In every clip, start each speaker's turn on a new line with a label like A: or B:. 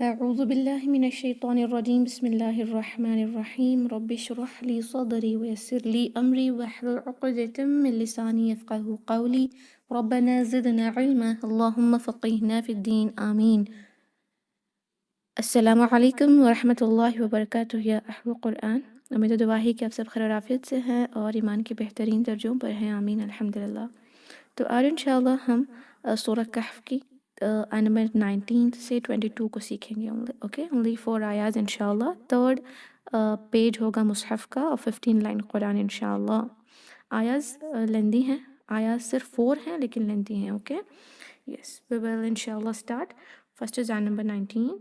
A: أعوذ بالله من الشيطان الرجيم بسم الله الرحمن الرحيم رب اشرح لي صدري ويسر لي أمري واحلل عقدة من لساني يفقه قولي ربنا زدنا علما اللهم فقهنا في الدين آمين. السلام علیکم ورحمۃ اللہ وبرکاتہ یا اہل القرآن. امید و دعا ہے کہ آپ سب خیر و عافیت سے ہیں اور ایمان کے بہترین درجوں پر ہیں. آمین الحمدللہ. تو آج انشاءاللہ ہم سورہ کہف کی آیت نمبر 19 سے 22 کو سیکھیں گے. اوکے اونلی 4 آیات انشاءاللہ. تھرڈ پیج ہوگا مصحف کا اور 15 لائن قرآن انشاءاللہ. آیات لیندی ہیں، آیات صرف 4 ہیں لیکن لیندی ہیں. اوکے یس وی ول انشاءاللہ اسٹارٹ. فرسٹ از آیت نمبر 19.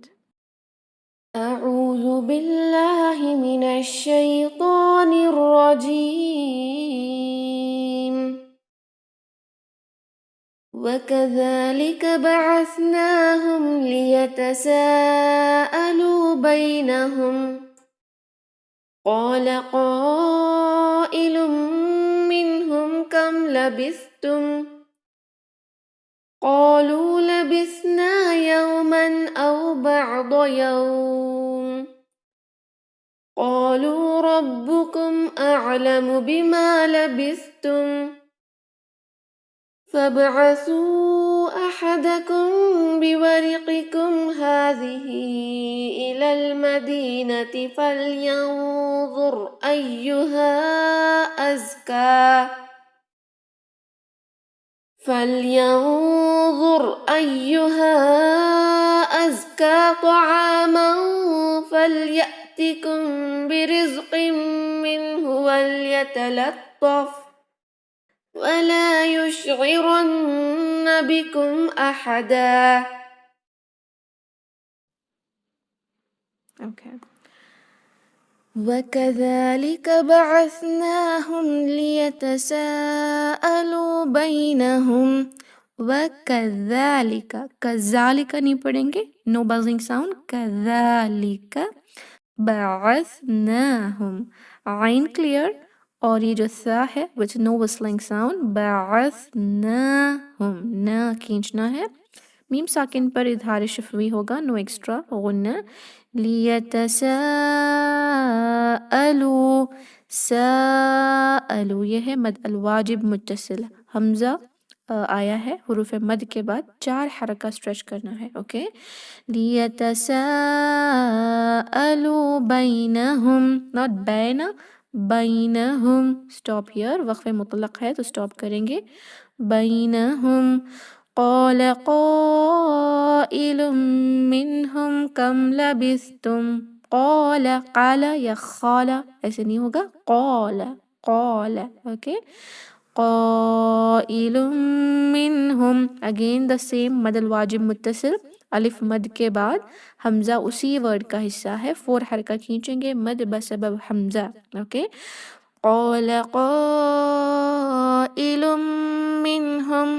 A: أعوذ بالله من الشيطان الرجيم وكذلك بعثناهم ليتساءلوا بينهم قال قائل منهم كم لبثتم قالوا لبثنا يوما أو بعض يوم قالوا ربكم أعلم بما لبثتم فابعثوا أحدكم بورقكم هذه إلى المدينة فلينظر أيها أزكى طعاما فليأتكم برزق منه وليتلطف ولا يشعرن بكم أحدا. Okay. وكذلك بعثناهم ليتساءلوا بينهم وكذلك كذلك نہیں پڑھیں گے، no buzzing sound. كذلك بعثناهم عین clear اور یہ جو ثا ہے which no whistling sound. بعثناهم نا کھینچنا ہے. میم ساکن پر اظہار شفوی ہوگا، نو ایکسٹرا غنہ. لیتساءلوا ساءلوا یہ ہے مد الواجب متصل. حمزہ آیا ہے، حروف مد کے بعد 4 حرکہ اسٹریچ کرنا ہے. اوکے لیتساءلوا بینہم not بین بینہم. اسٹاپ ہیئر، وقف مطلق ہے تو اسٹاپ کریں گے. بینہم قال قائل منہم کم لبثتم. قال قال یا خال ایسے نہیں ہوگا، قال قال. اوکے قائل منہم اگین دا سیم مد الواجب متصل. الف مد کے بعد حمزہ اسی ورڈ کا حصہ ہے، 4 حرکہ کھینچیں گے مد بسبب حمزہ. اوکے قال قائل منہم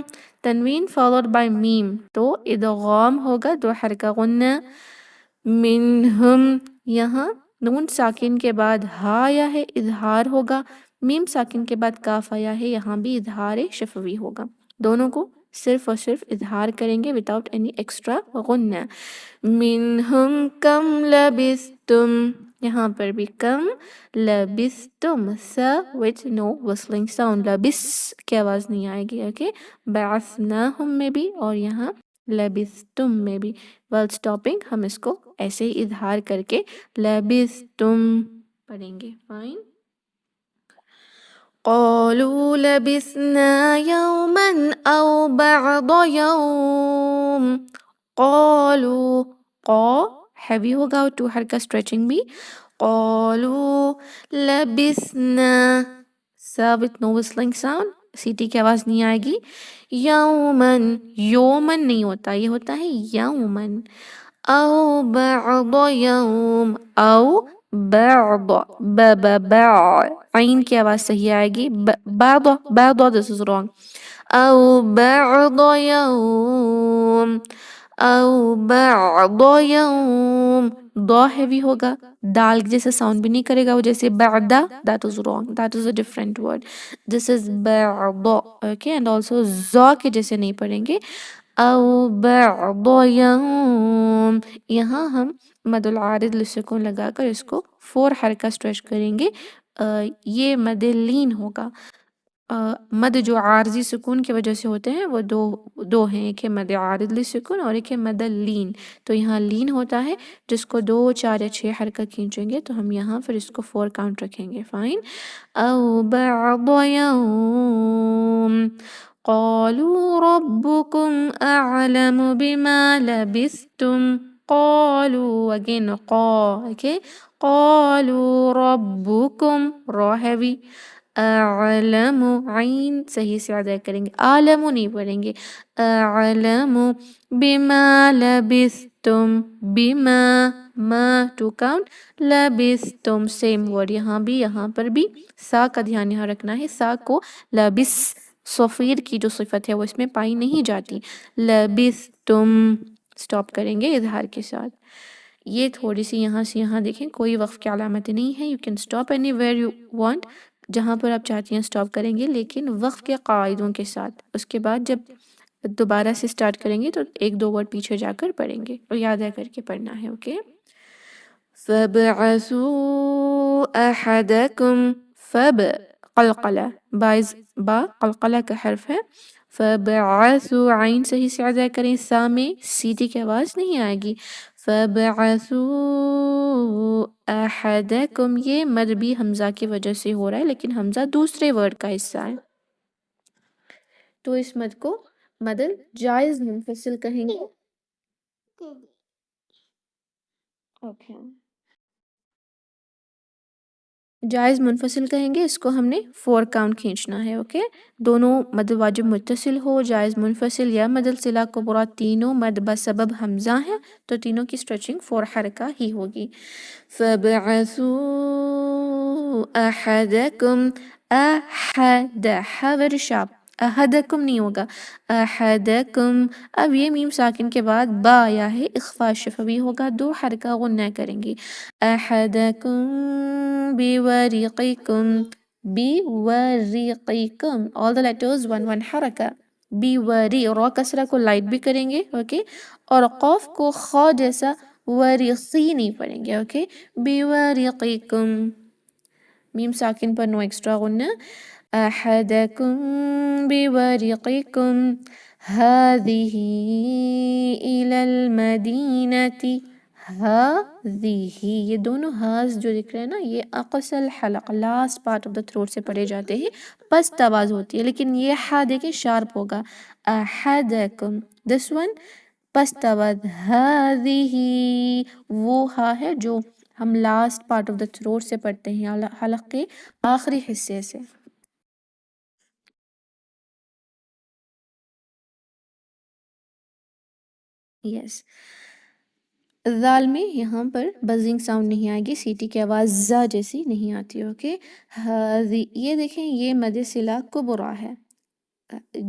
A: تنوین followed by میم تو ادغام ہوگا 2 حرکہ غنہ. منہم یہاں نون ساکن کے بعد ہا آیا ہے، اظہار ہوگا. میم ساکن کے بعد کاف آیا ہے، یہاں بھی اظہار شفوی ہوگا. دونوں کو صرف اور صرف اظہار کریں گے without any extra غنہ. منہم کم لبثتم یہاں پر بھی کم لبثتم سا with no whistling sound. لبس کی آواز نہیں آئے گی. اوکے بعثناہم میں بھی اور یہاں لبثتم میں بھی. while stopping ہم اس کو ایسے ہی اظہار کر کے لبثتم پڑھیں گے. فائن. قالوا لبثنا يوما أو بعض يوم. قالوا قا heavy ہوگا اور 2 حرکہ stretching بھی. قالوا لبثنا سا with no whistling sound. سیٹی کی آواز نہیں آئے گی. یومن یومن نہیں ہوتا، یہ ہوتا ہے یومن. او بعض یوم او بعض با عین کی آواز صحیح آئے گی. بعض بعض this is wrong. او بعض یوم او بعض یوم دو ہیوی ہوگا، دال جیسے ساؤنڈ بھی نہیں کرے گا وہ جیسے بعدا. that is wrong, that is a different word. this is بعض. okay and also زا کے جیسے نہیں پڑھیں گے. او بعض یوم، یہاں ہم مد العارض لسکون لگا کر اس کو 4 حرکہ اسٹریچ کریں گے. یہ مد لین ہوگا. مد جو عارضی سکون کی وجہ سے ہوتے ہیں وہ دو ہیں، ایک ہے مد عارض لسکون اور ایک ہے مد لین. تو یہاں لین ہوتا ہے جس کو 2 4 یا 6 حرکہ کھینچیں گے تو ہم یہاں پھر اس کو 4 کاؤنٹ رکھیں گے. فائن. او بعض یوم قالوا ربكم اعلم بما لبثتم. قالوا again okay. قالوا ربكم را heavy. اعلم عین صحیح سے ادا کریں گے، عالم نہیں پڑھیں گے. اعلم بما لبثتم، بما ما ٹو کاؤنٹ، لبثتم سیم ورڈ، یہاں پر بھی سا کا دھیان یہاں رکھنا ہے. سا کو لبس صفیر کی جو صفت ہے وہ اس میں پائی نہیں جاتی. لبثتم سٹاپ کریں گے اظہار کے ساتھ. یہ تھوڑی سی یہاں سے یہاں دیکھیں کوئی وقف کی علامت نہیں ہے. You can stop any where you want, جہاں پر آپ چاہتی ہیں اسٹاپ کریں گے لیکن وقف کے قاعدوں کے ساتھ. اس کے بعد جب دوبارہ سے سٹارٹ کریں گے تو 1 2 ورڈ پیچھے جا کر پڑھیں گے اور یاد آ کر کے پڑھنا ہے. اوکے. فَابْعَثُوا أَحَدَكُمْ فَب قلقلہ با قلقلہ کا حرف ہے. فَابْعَثُوا عین صحیح سے ادا کریں. سا میں سیٹی کی آواز نہیں آئے گی. فَابْعَثُوا أَحَدَكُمْ یہ مد بھی حمزہ کی وجہ سے ہو رہا ہے لیکن حمزہ دوسرے ورڈ کا حصہ ہے تو اس مد کو مد جائز منفصل کہیں گے. اوکے. جائز منفصل کہیں گے. اس کو ہم نے 4 کاؤنٹ کھینچنا ہے. اوکے. دونوں مد واجب متصل ہو، جائز منفصل یا مد الصلہ کبریٰ، تینوں مد بسبب حمزہ ہیں تو تینوں کی سٹریچنگ 4 حرکہ ہی ہوگی. فَابْعَثُوا أَحَدَكُمْ أَحَدَ حور شاپ احدکم نہیں ہوگا. احدکم. اب یہ میم ساکن کے بعد با آیا ہے، اخفاء شفوی ہوگا، 2 حرکہ غنہ کریں گے. احدکم بورقکم، بورقکم all the letters 1 حرکہ. بیوری را کسرہ کو لائٹ بھی کریں گے. اوکے. اور قوف کو خا جیسا ورقی نہیں پڑھیں گے. اوکے. بیورقکم میم ساکن پر نو ایکسٹرا غنہ. احدکم بورقکم هذه الى المدینة. هذه یہ دونوں ہاز جو دکھ رہے ہیں نا یہ اقصى الحلق last part of the throat سے پڑھے جاتے ہیں، پست آواز ہوتی ہے لیکن یہ ہا دیکھیں شارپ ہوگا. احدکم دس ون پست آواز. هذه وہ ہا ہے جو ہم last part of the throat سے پڑھتے ہیں، حلق کے آخری حصے سے. یس. ذال میں یہاں پر بزنگ ساؤنڈ نہیں آئے گی، سیٹی کی آواز زا جیسی نہیں آتی. اوکے. یہ دیکھیں یہ مد صلہ کبریٰ ہے.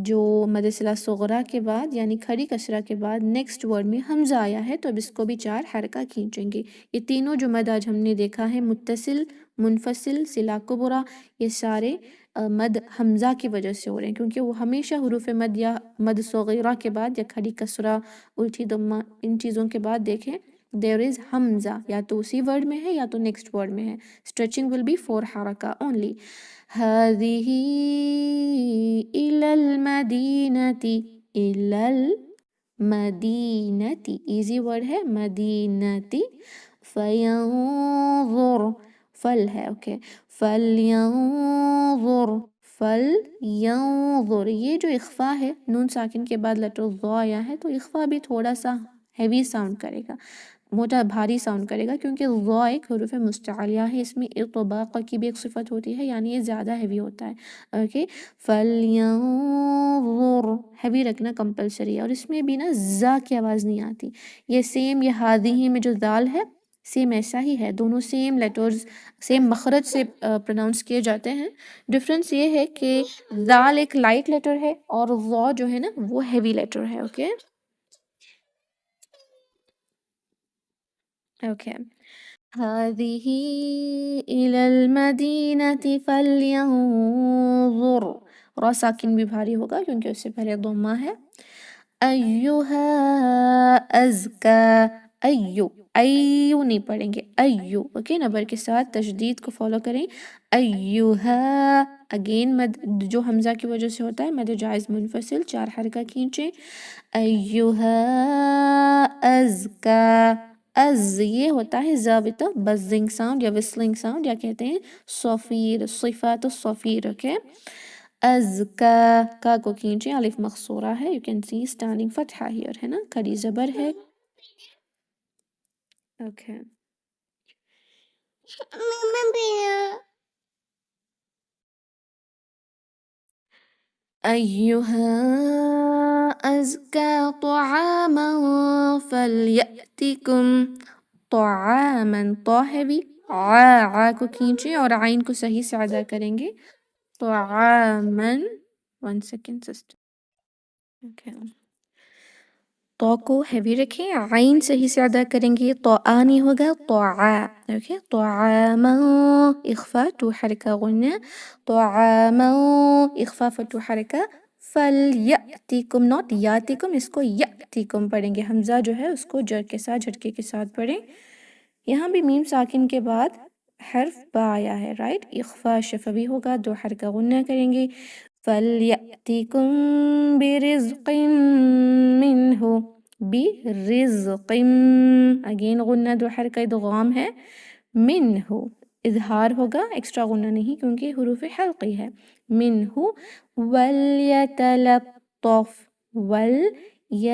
A: جو مد صلہ صغریٰ کے بعد یعنی کھڑی کسرہ کے بعد نیکسٹ ورڈ میں حمزہ آیا ہے تو اب اس کو بھی 4 حرکہ کھینچیں گے. یہ تینوں جو مد آج ہم نے دیکھا ہے متصل، منفصل، صلہ کبریٰ، یہ سارے مد حمزہ کی وجہ سے ہو رہے ہیں کیونکہ وہ ہمیشہ حروف مد یا مد صغیرہ کے بعد یا کھڑی کسرہ، الٹی ضمہ، ان چیزوں کے بعد دیکھیں there is حمزہ یا تو اسی ورڈ میں ہے یا تو نیکسٹ ورڈ میں ہے. stretching will be 4 حرکہ only. هذه إلى المدینة، إلى المدینة ایزی ورڈ ہے مدینتی. فینظر فل ہے. اوکے. فلینظر فلینظر یہ جو اخفاء ہے نون ساکن کے بعد لیٹر ضا آیا ہے تو اخفاء بھی تھوڑا سا ہیوی ساؤنڈ کرے گا، موٹا بھاری ساؤنڈ کرے گا کیونکہ ضا ایک حروف مستعلیہ ہے، اس میں اطباق کی بھی ایک صفت ہوتی ہے یعنی یہ زیادہ ہیوی ہوتا ہے. اوکے. فلینظر ہیوی رکھنا کمپلسری ہے اور اس میں بھی نا زا کی آواز نہیں آتی. یہ سیم یہ ہادی میں جو دال ہے سیم ایسا ہی ہے، دونوں سیم لیٹرز سیم مخرج سے پروناؤنس کیے جاتے ہیں. ڈفرینس یہ ہے کہ دال ایک لائٹ لیٹر ہے اور ضا جو ہے نا وہ ہیوی لیٹر ہے. اوکے. اوکے. هذه إلى المدینة فلینظر را ساکن بھی بھاری ہوگا کیونکہ اس سے پہلے ضمہ ہے. ایہا ازکا، ایو ایو نہیں پڑھیں گے، ایو اوکے، نبر کے ساتھ تشدید کو فالو کریں. ایہا اگین مد جو حمزہ کی وجہ سے ہوتا ہے مد جائز منفصل 4 حرکہ کھینچیں. ایہا ازکا، از یہ ہوتا ہے ضابطہ بزنگ ساؤنڈ یا وسلنگ ساؤنڈ یا کہتے ہیں صفیر، صفات الصفیر. اوکے، ازکا کا کو کھینچیں، الف مقصورہ ہے، یو کین سی اسٹینڈنگ فتحہ ہیئر ہے نا، کھڑی زبر ہے. اوکے، ایہا ازکا طعاما فلیأتکم طعاما، طا ہیوی، عا کو کھینچیں اور عین کو صحیح سے ادا کریں گے. طعاما، 1 سیکنڈ سسٹر. اوکے، تو کو ہیوی رکھیں، عین صحیح سے ادا کریں گے، تو نہیں ہوگا، طعا. اوکے، طعاما اخفا 2 حرکہ غنہ، طعاما اخفا 2 حرکہ، فلیأتکم نوٹ یاتکم، اس کو یأتکم پڑھیں گے، حمزہ جو ہے اس کو جر کے ساتھ جھٹکے کے ساتھ پڑھیں. یہاں بھی میم ساکن کے بعد حرف با آیا ہے، رائٹ، اخفا شفوی ہوگا، 2 حرکہ غنہ کریں گے. فَلْيَأْتِكُم بِرِزْقٍ مِّنْهُ، بِرِزْقٍ اگین غنہ 2 حرکہ ادغام ہے، منہ اظہار ہوگا، ایکسٹرا غنہ نہیں کیونکہ حروف حلقی ہے. منہ وَلْيَتَلَطَّفْ، وَلْيَتَلَطَّفْ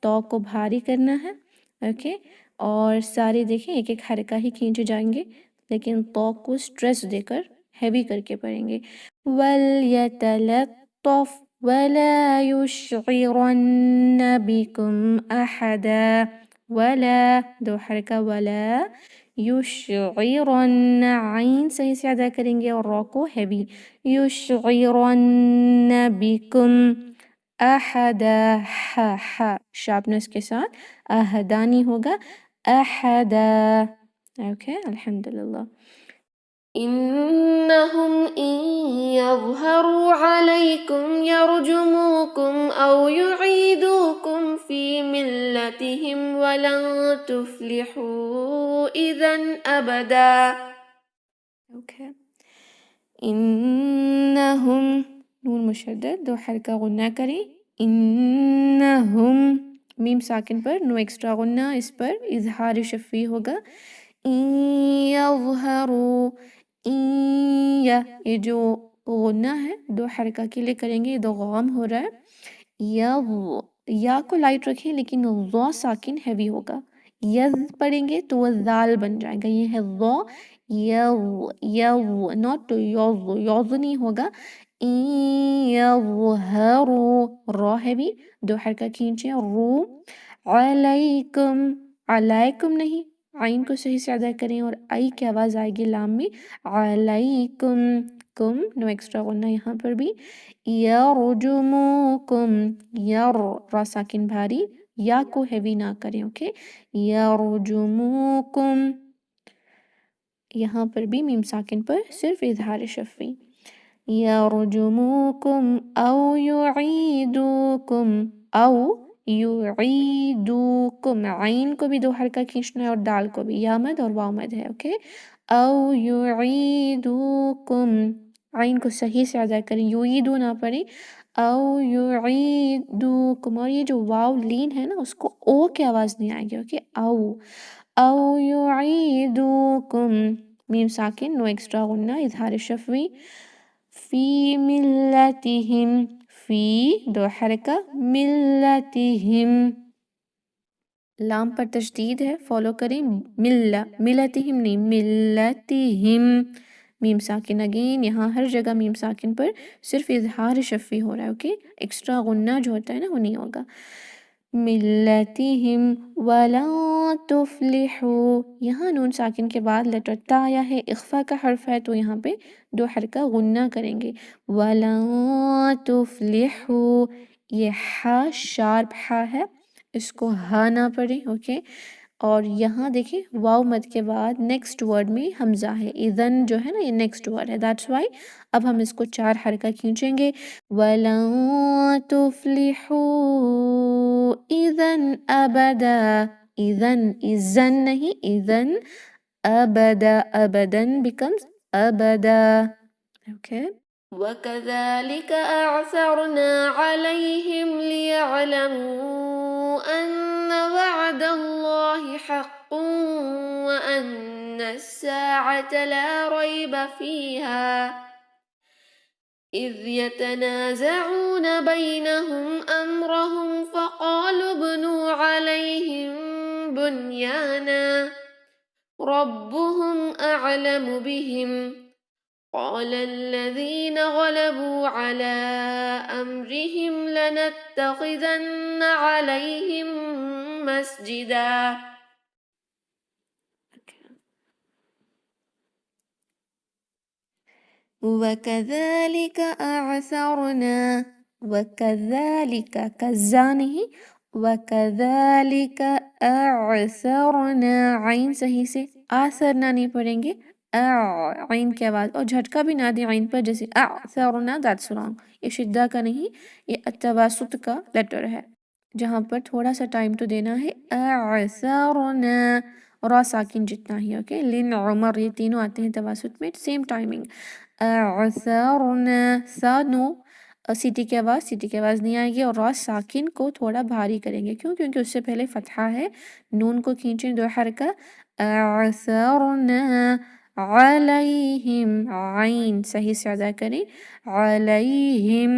A: تو کو بھاری کرنا ہے. اوکے، اور سارے دیکھیں ایک ایک حرکہ ہی کھینچے جائیں گے لیکن تو کو سٹریس دے کر ہیوی کر کے پڑھیں گے. وَلْيَتَلَطَّفْ وَلَا يُشْعِرَنَّ بِكُمْ أَحَدًا، وَلَا 2 حرکہ، وَلَا يُشْعِرَنَّ عین صحیح سے ادا کریں گے اور را کو ہیوی. يُشْعِرَنَّ بِكُمْ أَحَدًا، ہا شارپنس کے ساتھ، احدانی ہوگا، احدا. اوکے، الحمدللہ. إنهم إن يظهروا عليكم يرجموكم أو يعيدوكم في ملتهم ولن تفلحوا إذا أبدا. اوكي، إنهم نون مشدد 2 حرکہ غنہ کریں. إنهم میم ساکن پر نو ایکسٹرا غنہ، اس پر اظہار شفوی ہوگا. إن يظهروا، یہ جو غنہ ہے 2 حرکہ کے لیے کریں گے، ادغام ہو رہا ہے. یا کو لائٹ رکھیں لیکن ضا ساکن ہیوی ہوگا. یذ پڑھیں گے تو وہ ذال بن جائے گا، یہ ہے ضا، یو ناٹ یوز نہیں ہوگا. یظہروا را ہیوی 2 حرکہ کھینچیں، رو علیکم، علیکم نہیں، عین کو صحیح سے ادا کریں اور ای کی آواز آئے گی لام میں، علیکم، کم نو ایکسٹرا غنہ یہاں پر بھی. یرجموکم، را ساکن بھاری، یا کو ہیوی نہ کریں. اوکے، یرجموکم یہاں پر بھی میم ساکن پر صرف اظہار شفوی. یرجموکم او یعیدوکم، او یعیدوکم عین کو بھی 2 حرکہ کھینچنا ہے اور دال کو بھی، یا مد اور واو مد ہے. اوکے، او یعیدوکم عین کو صحیح سے ادا کریں، یعیدو نہ پڑھیں، او یعیدوکم، اور یہ جو واو لین ہے نا اس کو او کی آواز نہیں آئے گی. اوکے، او یعیدوکم میم ساکن نو ایکسٹرا غنہ اظہار شفوی. فی ملتہم، فی 2 حرکہ، ملتہم لام پر تشدید ہے، فالو کریں. ملتہم نہیں، ملتہم میم ساکن اگین، یہاں ہر جگہ میم ساکن پر صرف اظہار شفوی ہو رہا ہے. اوکے، ایکسٹرا غنہ جو ہوتا ہے نا وہ نہیں ہوگا. ملتہم ولن تفلحوا، یہاں نون ساکن کے بعد لیٹر تا آیا ہے، اخفا کا حرف ہے تو یہاں پہ 2 حرکہ غنہ کریں گے. ولن تفلحوا، یہ ہا شارپ ہا ہے، اس کو ہا نہ پڑھیں. اوکے، اور یہاں دیکھیں واو مد کے بعد نیکسٹ ورڈ میں حمزہ ہے، اذن جو ہے نا یہ نیکسٹ ورڈ ہے، دیٹس وائی اب ہم اس کو 4 حرکہ کھینچیں گے. وَلَن تُفْلِحُوا اِذًا أَبَدًا. اذن نہیں، اذن ابدا، ابدن becomes ابدا. Okay. وَكَذَلِكَ أَعْثَرْنَا عَلَيْهِمْ لِيَعْلَمُوا أَنَّ وَعْدَ اللَّهِ حَقٌّ وَأَنَّ السَّاعَةَ لَا رَيْبَ فِيهَا إِذْ يَتَنَازَعُونَ بَيْنَهُمْ أَمْرَهُمْ فَقَالُوا ابْنُوا عَلَيْهِمْ بُنْيَانًا رَبُّهُمْ أَعْلَمُ بِهِمْ قال الذين غلبوا على أمرهم لنتخذن عليهم مسجدا. وكذلك أعثرنا، وكذلك كزانه، وكذلك أعثرنا عین صحیح سے آثرنا نہیں پڑھیں گے، عین کی آواز اور جھٹکا بھی نہ دیں عین پر، جیسے اعثرنا that's wrong. یہ شدہ کا نہیں، یہ التواسط کا لیٹر ہے جہاں پر تھوڑا سا ٹائم تو دینا ہے. اعثرنا را ساکن جتنا ہی، اوکے. لن عمر یہ تینوں آتے ہیں تواسط میں، سیم ٹائمنگ. اعثرنا سا نو سیٹی کی آواز نہیں آئے گی، اور را ساکن کو تھوڑا بھاری کریں گے. کیوں؟ کیونکہ اس سے پہلے فتحہ ہے. نون کو کھینچیں 2 حرکہ. اعثرنا علیہم، عین صحیح سے ادا کریں، علیہم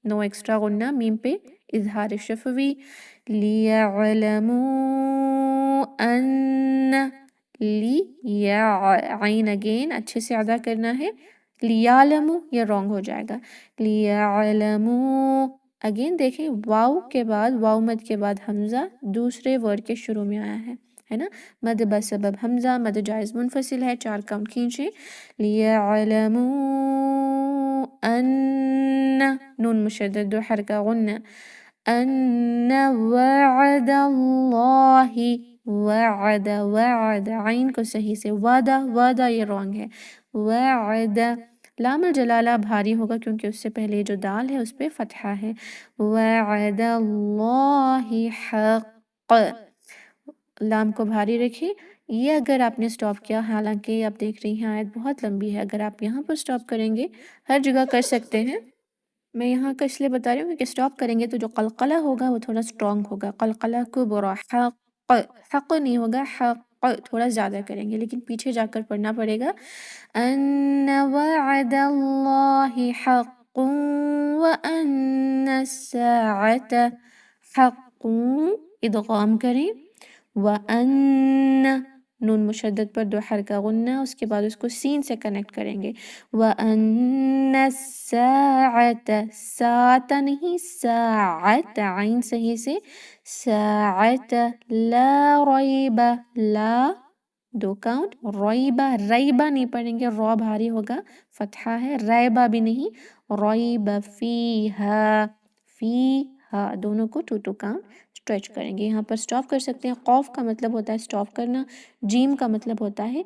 A: نو ایکسٹرا غنہ، میم پہ اظہار شفوی. لیعلموا ان، عین اگین اچھے سے ادا کرنا ہے. لیعلموا یہ رونگ ہو جائے گا. لیعلموا اگین دیکھیں واو کے بعد، واو مد کے بعد حمزہ دوسرے ورڈ کے شروع میں آیا ہے نا. مد بسبب حمزہ، مد جائز منفصل ہے، 4 کاؤنٹ کھینچیں. لیعلموا ان، نون مشدد 2 حرکہ غنہ. ان وعد اللہ، وعد عین کو صحیح سے، وعدہ یہ رونگ ہے. وعد لام الجلالہ بھاری ہوگا کیونکہ اس سے پہلے جو دال ہے اس پہ فتحہ ہے. وعد اللہ حق، لام کو بھاری رکھیں. یہ اگر آپ نے سٹاپ کیا، حالانکہ آپ دیکھ رہی ہیں آیت بہت لمبی ہے، اگر آپ یہاں پر سٹاپ کریں گے، ہر جگہ کر سکتے ہیں، میں یہاں کا اس لیے بتا رہی ہوں کہ سٹاپ کریں گے تو جو قلقلہ ہوگا وہ تھوڑا سٹرونگ ہوگا. قلقلہ کو برا، حق نہیں ہوگا، حق تھوڑا زیادہ کریں گے، لیکن پیچھے جا کر پڑھنا پڑے گا. ان وعد اللہ حق وان الساعۃ حق، ادغام کریں. وَأَنَّ نون مشدد پر 2 حرکہ غنہ، اس کے بعد اس کو سین سے کنیکٹ کریں گے. وَأَنَّ السَّاعَةَ، ساعة نہیں ساعت، عین صحیح سے، ساعت لا ریب، لا 2 کاؤنٹ، ریبہ نہیں پڑھیں گے، را بھاری ہوگا، فتحہ ہے. ریبہ بھی نہیں، ریب فیہا، فیہا دونوں کو 2 کاؤنٹ اسٹریچ کریں گے. یہاں پر سٹاپ کر سکتے ہیں. قوف کا مطلب ہوتا ہے سٹاپ کرنا، جیم کا مطلب ہوتا ہے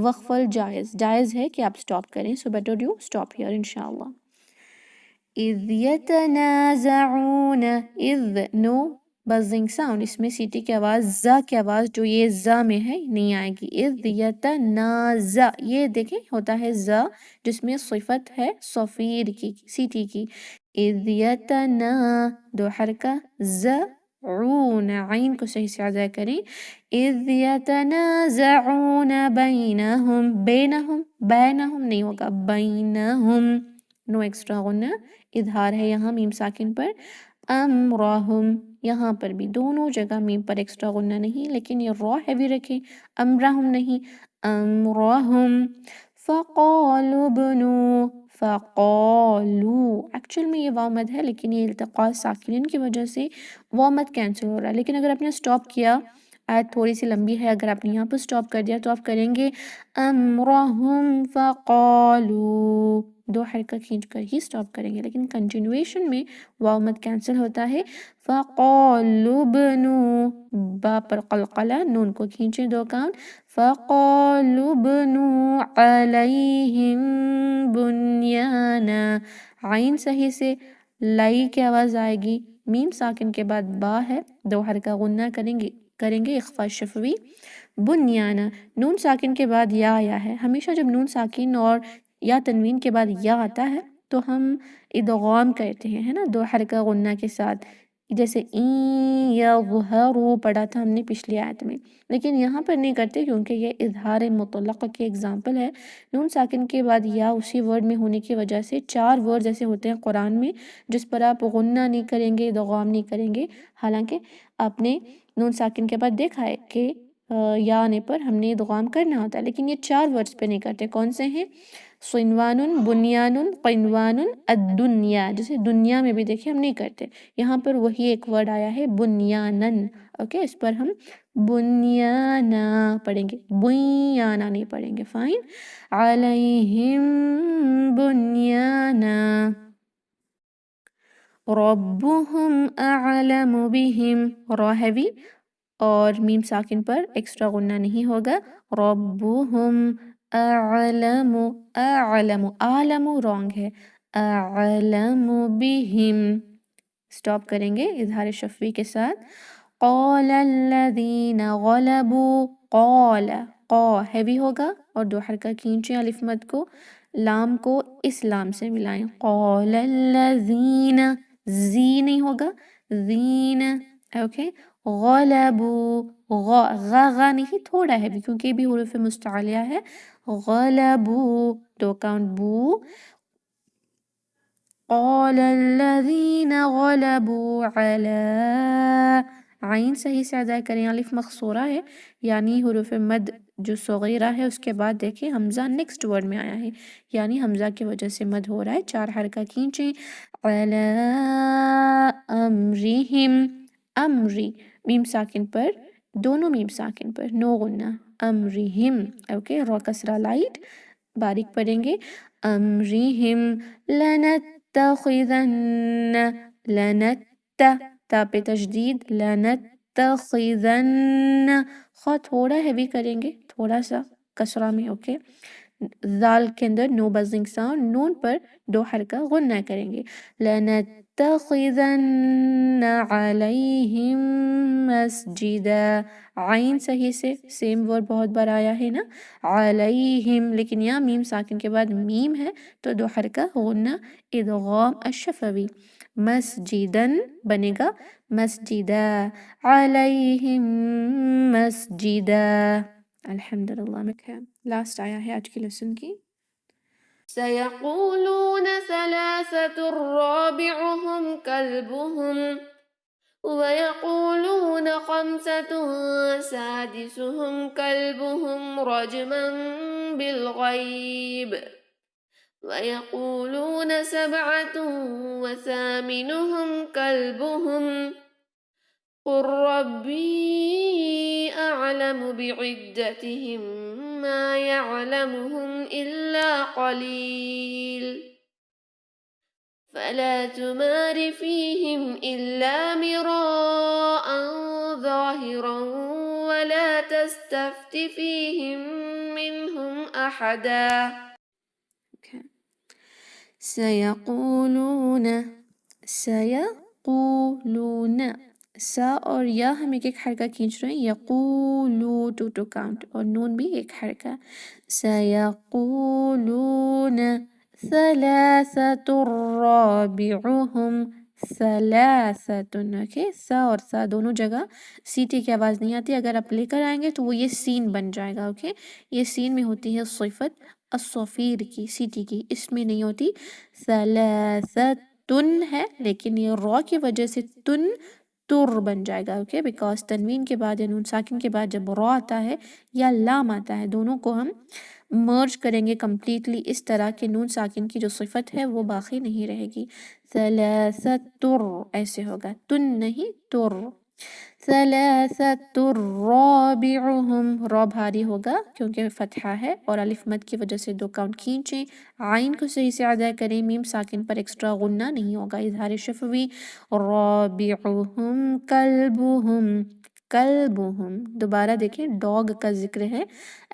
A: وقف الجائز، جائز ہے کہ آپ سٹاپ کریں. So better do stop hair انشاءاللہ. اذ یتنازعون، اذ نو بزنگ ساؤنڈ، اس میں سیٹی کی آواز، زا کی آواز جو یہ زا میں ہے نہیں آئے گی. اذ یتنازع یہ دیکھیں ہوتا ہے زا جس میں صفت ہے صفیر کی، سیٹی کی. اذ یتنا 2 حرکہ، زعون عین کو صحیح سے ادا کریں. اذ یتنازعون بینہم، بینہم نہیں ہوگا، بینہم نو ایکسٹرا غنہ، اظہار ہے یہاں میم ساکن پر. امرہم یہاں پر بھی دونوں جگہ میم پر ایکسٹرا غنہ نہیں، لیکن یہ را ہیوی رکھیں، امرہم نہیں، امرہم. فقالوا بنو، فقالوا ایکچوئل میں یہ واو مد ہے لیکن یہ التقاء ساکنین کی وجہ سے واو مد کینسل ہو رہا ہے. لیکن اگر آپ نے سٹاپ کیا آیت تھوڑی سی لمبی ہے، اگر آپ نے یہاں پر سٹاپ کر دیا تو آپ کریں گے امرہم فقالو، دو حرکہ کھینچ کر ہی سٹاپ کریں گے، لیکن کنٹینویشن میں واو مد کینسل ہوتا ہے، فقالو بنو، با پر قلقلہ، نون کو کھینچیں دو کاؤنٹ، فقالو بنو علیہم بنیانا، عین صحیح سے لائی کی آواز آئے گی، میم ساکن کے بعد با ہے، دو حرکہ غنہ کریں گے اخفاء شفوی، بنیانا، نون ساکن کے بعد یا آیا ہے، ہمیشہ جب نون ساکن اور یا تنوین کے بعد یا آتا ہے تو ہم ادغام کرتے ہیں، ہے نا، دو حرکہ غنہ کے ساتھ، جیسے این یظہروا پڑھا تھا ہم نے پچھلی آیت میں، لیکن یہاں پر نہیں کرتے کیونکہ یہ اظہار مطلق کی اگزامپل ہے، نون ساکن کے بعد یا اسی ورڈ میں ہونے کی وجہ سے 4 ورڈ ایسے ہوتے ہیں قرآن میں جس پر آپ غنہ نہیں کریں گے، ادغام نہیں کریں گے، حالانکہ آپ نے نون ساکن کے بعد دیکھا ہے کہ یا آنے پر ہم نے ادغام کرنا ہوتا ہے، لیکن یہ 4 ورڈز پہ نہیں کرتے، کون سے ہیں؟ صنوان، بنیان، قنوان، الدنیا، جیسے دنیا میں بھی دیکھیں ہم نہیں کرتے، یہاں پر وہی ایک ورڈ آیا ہے بنیانن، اوکے، اس پر ہم بنیانا پڑھیں گے، بنیانا نہیں پڑھیں گے، فائن، علیہم بنیانا، ربهم اعلم بهم، را ہیوی اور میم ساکن پر ایکسٹرا غنہ نہیں ہوگا، ربهم اعلم، اعلم رونگ ہے، اعلم بهم، سٹاپ کریں گے اظہار شفوی کے ساتھ، قال الذین غلبوا، قال، قا ہیوی ہوگا اور دو حرکہ کھینچیں الف مد کو، لام کو اس لام سے ملائیں، قال الذین، زی نہیں ہوگا، زین، اوکے، غلبوا، غا نہیں، تھوڑا ہیوی کیونکہ یہ بھی حروف مستعلیہ ہے، غلبوا، دو کاؤنٹ بو، قال الذین غلبوا علی، عین صحیح سے ادا کریں، الف مقصورہ ہے یعنی حروف مد جو صغیرہ ہے اس کے بعد دیکھیں حمزہ نیکسٹ ورڈ میں آیا ہے، یعنی حمزہ کی وجہ سے مد ہو رہا ہے، 4 حرکہ کھینچیں، علی امرہم، امری، میم ساکن پر، دونوں میم ساکن پر نو غنہ، امرہم، اوکے، را کسرہ لائٹ، باریک پڑھیں گے، امرہم لنتخذن، تا پہ تشدید، لنتخذن، خواہ تھوڑا ہیوی کریں گے، تھوڑا سا کسرہ میں، اوکے، ذال کے اندر نو بزنگ ساؤنڈ، نون پر 2 حرکہ غنہ کریں گے، لنتخذن علیہم مسجدا، عین صحیح سے، سیم ورڈ بہت بار آیا ہے نا، علیہم، لیکن یہاں میم ساکن کے بعد میم ہے تو 2 حرکہ غنہ ادغام الشفوی، مسجدن بنے گا مسجدا، علیہم مسجدا، الحمدللہ میں لاسٹ آیا ہے آج کی لیسن کی، سَيَقُولُونَ ثَلَاثَةٌ رَابِعُهُمْ كَلْبُهُمْ وَيَقُولُونَ خَمْسَةٌ سَادِسُهُمْ كَلْبُهُمْ رَجْمًا بِالْغَيْبِ وَيَقُولُونَ سَبْعَةٌ وَثَامِنُهُمْ كَلْبُهُمْ قُل رَّبِّي أَعْلَمُ بِعِدَّتِهِم مَّا يَعْلَمُهُمْ إِلَّا قَلِيلٌ فَلَا تُمَارِ فِيهِمْ إِلَّا مِرَاءً ظَاهِرًا وَلَا تَسْتَفْتِ فِيهِم مِّنْهُمْ أَحَدًا، سَيَقُولُونَ، سَيَقُولُونَ، سا اور یا ہم ایک ایک حرکہ کھینچ رہے ہیں، یقولو 2 کاؤنٹ اور نون بھی ایک حرکہ، سَيَقُولُونَ ثَلَاثَةٌ رَابِعُهُمْ، ثلاثۃ، اوکے، سا اور سا دونوں جگہ سیٹی کی آواز نہیں آتی، اگر آپ لے کر آئیں گے تو وہ یہ سین بن جائے گا، اوکے، یہ سین میں ہوتی ہے صفت الصفیر کی، سیٹی کی، اس میں نہیں ہوتی، ثلاثۃ ہے لیکن یہ را کی وجہ سے تن تر بن جائے گا، اوکے، بیکاز تنوین کے بعد یا نون ساکن کے بعد جب را آتا ہے یا لام آتا ہے دونوں کو ہم مرج کریں گے کمپلیٹلی اس طرح کہ نون ساکن کی جو صفت ہے وہ باقی نہیں رہے گی، ثلاثۃ، ایسے ہوگا، تن نہیں تر، ثلاثة رابعهم، را بھاری ہوگا کیونکہ فتحہ ہے اور الف مد کی وجہ سے 2 کاؤنٹ کھینچیں، عین کو صحیح سے ادا کریں، میم ساکن پر ایکسٹرا غنہ نہیں ہوگا، اظہار شفوی، رابعهم کلبهم، کلبهم، دوبارہ دیکھیں ڈاگ کا ذکر ہے،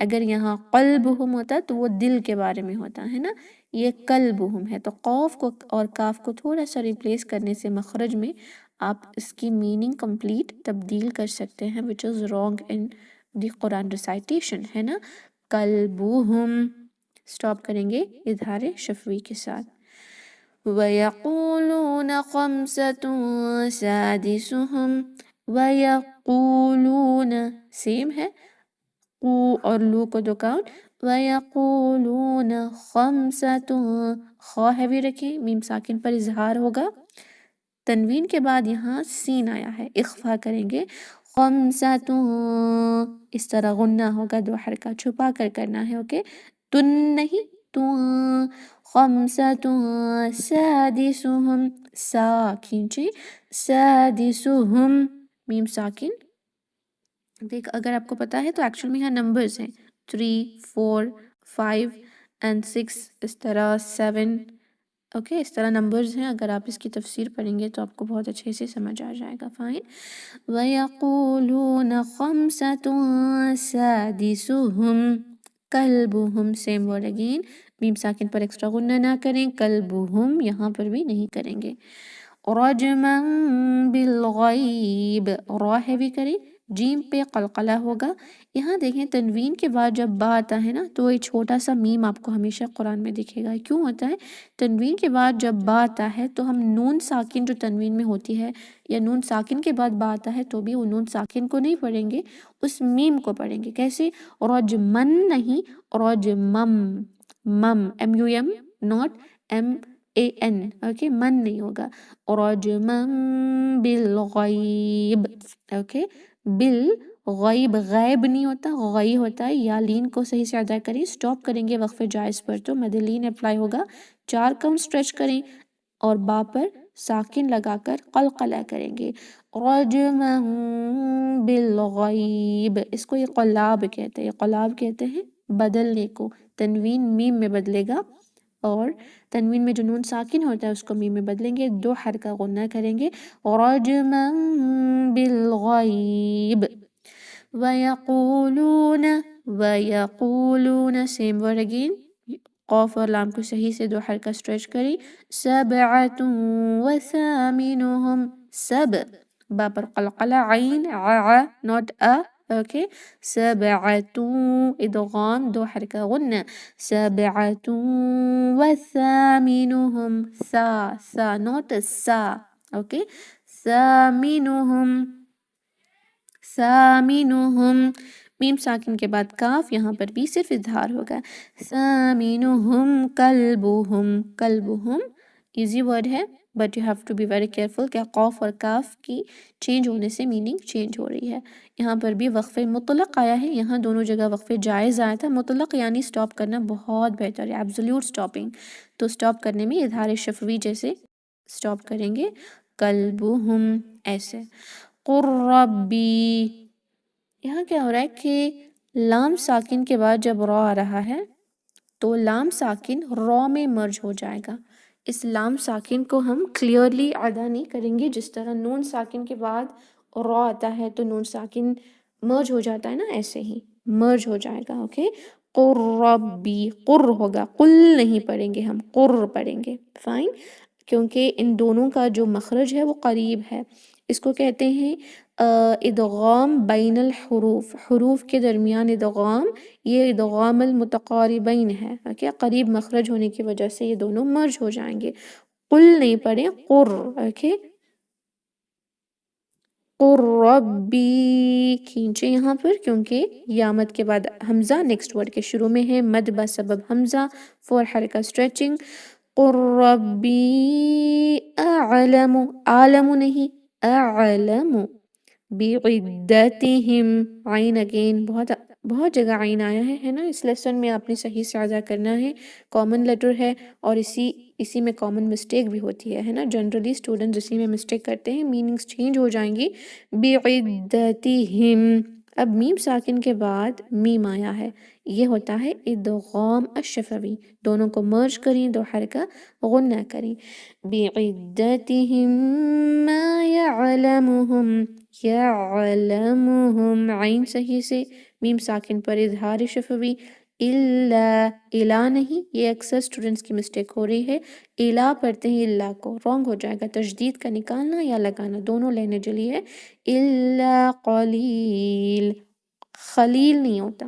A: اگر یہاں قلبهم ہوتا تو وہ دل کے بارے میں ہوتا ہے نا، یہ کلبهم ہے، تو قوف کو اور کاف کو تھوڑا سا ریپلیس کرنے سے مخرج میں آپ اس کی میننگ کمپلیٹ تبدیل کر سکتے ہیں which is wrong in the Quran recitation ہے نا، کلبهم سٹاپ کریں گے اظہار شفوی کے ساتھ، وَيَقُولُونَ خَمْسَةٌ سَادِسُهُمْ، وَيَقُولُونَ سیم ہے، قو اور لو کو 2 کاؤنٹ، وَيَقُولُونَ خَمْسَةٌ، خا ہیوی رکھیں، میم ساکن پر اظہار ہوگا، تنوین کے بعد یہاں سین آیا ہے، اخفا کریں گے، خمسۃ، اس طرح غنہ ہوگا، 2 حرکات چھپا کر کرنا ہے، اوکے، تن نہیں، تن، خمسۃ سادسہم، سا کھینچیں، سادسہم، میم ساکن، دیکھ اگر آپ کو پتا ہے تو ایکچوئل میں یہاں نمبرز ہیں 3 4 5 and 6، اس طرح 7، اوکے، اس طرح نمبرز ہیں، اگر آپ اس کی تفسیر پڑھیں گے تو آپ کو بہت اچھے سے سمجھ آ جائے گا، فائن، وَيَقُولُونَ خَمْسَةٌ سَادِسُهُمْ كَلْبُهُمْ، سیم ورڈ اگین، میم ساکن پر ایکسٹرا غنہ نہ کریں، کلبہم یہاں پر بھی نہیں کریں گے، رَجْمًا بِالْغَيْبِ، را ہیوی کریں، جیم پہ قلقلہ ہوگا، یہاں دیکھیں تنوین کے بعد جب با آتا ہے نا تو ایک چھوٹا سا میم آپ کو ہمیشہ قرآن میں دکھے گا، کیوں ہوتا ہے؟ تنوین کے بعد جب با آتا ہے تو ہم نون ساکن جو تنوین میں ہوتی ہے یا نون ساکن کے بعد با آتا ہے تو بھی وہ نون ساکن کو نہیں پڑھیں گے، اس میم کو پڑھیں گے، کیسے؟ رجمن نہیں، رجمم، مم، MUM ناٹ MAN، اوکے، من نہیں ہوگا، رجمن بالغیب، اوکے، بالغیب، غیب نہیں ہوتا، غی ہوتا ہے، یا لین کو صحیح سے ادا کریں، سٹاپ کریں گے وقف جائز پر تو مد لین اپلائی ہوگا، 4 کاؤنٹ سٹریچ کریں اور با پر ساکن لگا کر قلقلہ کریں گے، رجما بالغیب، اس کو یہ قلاب کہتے ہیں، قلاب کہتے ہیں بدلنے کو، تنوین میم میں بدلے گا اور تنوین میں جو نون ساکن ہوتا ہے اس کو میم میں بدلیں گے، 2 حرکہ غنہ کریں گے، رجما بالغیب، وَيَقُولُونَ، وَيَقُولُونَ سیم ورڈ اگین، قوف اور لام کو صحیح سے 2 حرکہ سٹریچ کریں، سبعۃ وثامنہم، سب، با پر قلقلہ، عین، ع ناٹ ا، اوکے، سبعۃ، ادغام 2 حرکہ غنہ، سبعۃ وثامنہم، سا، سا ناٹ سا، اوکے، ثامنہم، ثامنہم، میم ساکن کے بعد کاف، یہاں پر بھی صرف اظہار ہوگا، ثامنہم کلبہم، کلبہم ایزی ورڈ ہے but you have to be very careful کہ قوف اور کاف کی چینج ہونے سے میننگ چینج ہو رہی ہے، یہاں پر بھی وقف مطلق آیا ہے، یہاں دونوں جگہ وقف جائز آیا تھا، مطلق یعنی سٹاپ کرنا بہت بہتر ہے، ایبسلیوٹ سٹاپنگ، تو سٹاپ کرنے میں اظہار شفوی جیسے سٹاپ کریں گے، کلبہم ایسے، قر ربی، یہاں کیا ہو رہا ہے کہ لام ساکن کے بعد جب را آ رہا ہے تو لام ساکن را میں مرج ہو جائے گا، اس لام ساکن کو ہم کلیئرلی ادا نہیں کریں گے، جس طرح نون ساکن کے بعد را آتا ہے تو نون ساکن مرج ہو جاتا ہے نا، ایسے ہی مرج ہو جائے گا، اوکے، قر ربی، قر ہوگا، قل نہیں پڑھیں گے ہم، قر پڑھیں گے، فائن، کیونکہ ان دونوں کا جو مخرج ہے وہ قریب ہے، اس کو کہتے ہیں ادغام بین الحروف، حروف کے درمیان ادغام، یہ ادغام المتقاربین ہے، اوکے، قریب مخرج ہونے کی وجہ سے یہ دونوں مرج ہو جائیں گے، قل نہیں پڑھیں، قر، اوکے، قر ربی کھینچے یہاں پر کیونکہ یامت کے بعد حمزہ نیکسٹ ورڈ کے شروع میں ہے، مد بسبب حمزہ، 4 حرکہ سٹریچنگ، قر ربی اعلم، عالم نہیں، اعلم بعدتہم، عین اگین بہت بہت جگہ عین آیا ہے نا. اس لیسن میں آپ نے صحیح سے ادا کرنا ہے. کامن لیٹر ہے اور اسی میں کامن مسٹیک بھی ہوتی ہے نا. جنرلی اسٹوڈنٹ اسی میں مسٹیک کرتے ہیں, میننگس چینج ہو جائیں گی. بعدتہم, اب میم ساکن کے بعد میم آیا ہے, یہ ہوتا ہے ادغام الشفوی. دونوں کو مرج کریں, دو حرکہ غنہ کریں. بعدتہم ما یعلمہم, یعلمہم عین صحیح سے, میم ساکن پر اظہار شفوی. الا نہیں, یہ اکثر اسٹوڈنٹس کی مسٹیک ہو رہی ہے. الا پڑھتے ہیں الا کو, رونگ ہو جائے گا. تشدید کا نکالنا یا لگانا دونوں لینے جلی ہے. الا قلیل, خلیل نہیں ہوتا,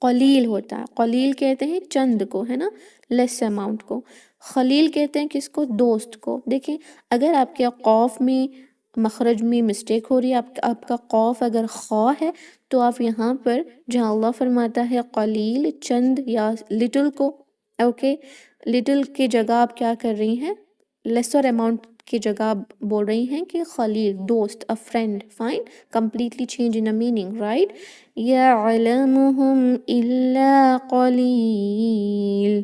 A: قلیل ہوتا ہے. قلیل کہتے ہیں چند کو, ہے نا, لیس اماؤنٹ کو. خلیل کہتے ہیں کس کو, دوست کو. دیکھیں اگر آپ کے قوف میں مخرج میں مسٹیک ہو رہی ہے, آپ کا قوف اگر خا ہے تو آپ یہاں پر جہاں اللہ فرماتا ہے قلیل چند یا لٹل کو, اوکے, لٹل کی جگہ آپ کیا کر رہی ہیں, لیسر اماؤنٹ کی جگہ آپ بول رہی ہیں کہ خلیل دوست, a friend, fine, completely change in a meaning, right. يعلمهم إلا قلیل,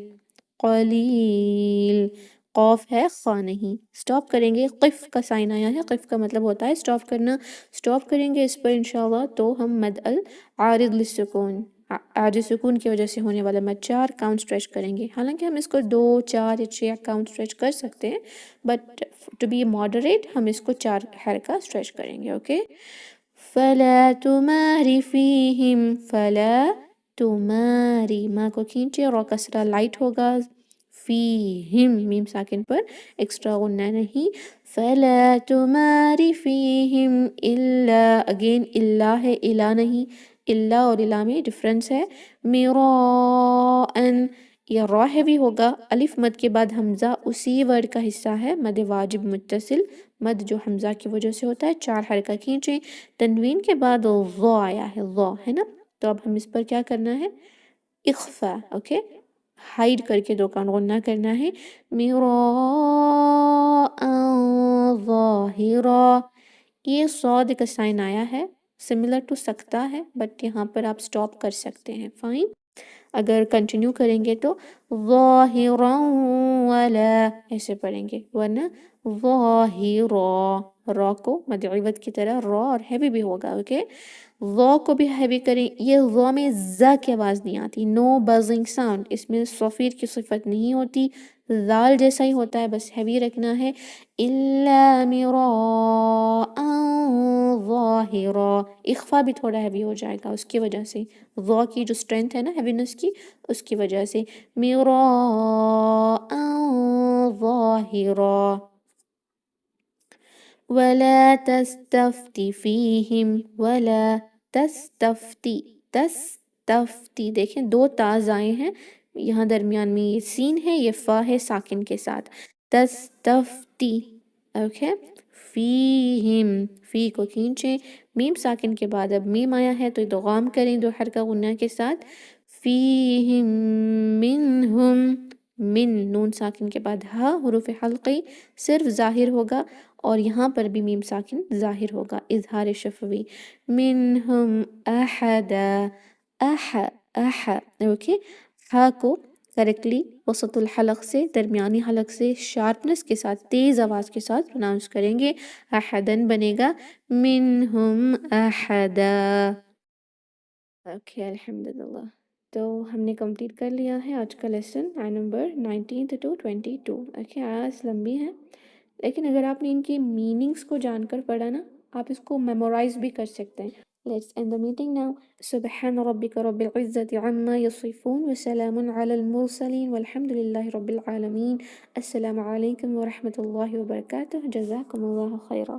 A: قلیل, قوف ہے خا نہیں. سٹاپ کریں گے, قف کا سائن آیا ہے, قف کا مطلب ہوتا ہے سٹاپ کرنا. سٹاپ کریں گے اس پر انشاءاللہ تو ہم مد العارض للسکون, عارض سکون کی وجہ سے ہونے والا مد 4 کاؤنٹ اسٹریچ کریں گے. حالانکہ ہم اس کو 2, 4 یا 6 کاؤنٹ اسٹریچ کر سکتے ہیں, بٹ ٹو بی ماڈریٹ ہم اس کو 4 حرکہ اسٹریچ کریں گے. اوکے. فلا تماری فیہم, فلا تماری, ماں کو کھینچے, را کسرہ لائٹ ہوگا. فیہم, میم ساکن پر ایکسٹرا غنہ نہیں. فلا تماری فیہم الا, اگین الا ہے, الا نہیں. الا اور الا میں ڈفرنس ہے. مراءن, یہ را ہیوی ہوگا. الف مد کے بعد حمزہ اسی ورڈ کا حصہ ہے, مد واجب متصل, مد جو حمزہ کی وجہ سے ہوتا ہے. 4 حرکہ کھینچیں. تنوین کے بعد ضا آیا ہے, ضا ہے نا, تو اب ہم اس پر کیا کرنا ہے, اخفا. اوکے, ہائڈ کر کے 2 کان غنہ کرنا ہے. مراء ظاہرا, یہ صاد کا سائن آیا ہے, سملر ٹو سکتا ہے, بٹ یہاں پر آپ سٹاپ کر سکتے ہیں, فائن. اگر کنٹینیو کریں گے تو ظاہرا ولا ایسے پڑھیں گے, ورنہ ظاہرا, را کو مد عوض کی طرح را اور ہیوی بھی ہوگا. اوکے, ظا کو بھی ہیوی کریں. یہ ظا میں زا کی آواز نہیں آتی, نو بزنگ ساؤنڈ, اس میں صفیر کی صفت نہیں ہوتی, ذال جیسا ہی ہوتا ہے, بس ہیوی رکھنا ہے. الا مراء ظاہرا, اخفا بھی تھوڑا ہیوی ہو جائے گا اس کی وجہ سے, ظا کی جو اسٹرینتھ ہے نا ہیوینس کی, اس کی وجہ سے. مراء ظاہرا. ولا تستفتی فیہم, ولا تستفتی, تستفتی, دیکھیں 2 تاز آئے ہیں یہاں درمیان میں, یہ سین ہے, یہ فا ہے ساکن کے ساتھ. تستفتی, اوکے. فیہم, فی کو کھینچیں, میم ساکن کے بعد اب میم آیا ہے تو ادغام کریں 2 حرکہ غنہ کے ساتھ. فیہم منہم, من, نون ساکن کے بعد ہا, حروف حلقی صرف ظاہر ہوگا, اور یہاں پر بھی میم ساکن ظاہر ہوگا, اظہار شفوی. منہم احدا, اوکے. ہا کو کریکٹلی وسط الحلق سے, درمیانی حلق سے شارپنس کے ساتھ, تیز آواز کے ساتھ پروناؤنس کریں گے. احدن بنے گا, منہم احدا. اوکے, الحمدللہ. تو ہم نے کمپلیٹ کر لیا ہے آج کا لیسن, نمبر 19 to 22. اوکے, آج لمبی ہیں, لیکن اگر آپ نے ان کی میننگز کو جان کر پڑھا نا, آپ اس کو میمورائز بھی کر سکتے ہیں. Let's end the meeting now. سبحان ربك رب العزة عما يصفون وسلام على المرسلين والحمد لله رب العالمين. السلام عليكم ورحمة الله وبركاته. جزاكم الله خيرا.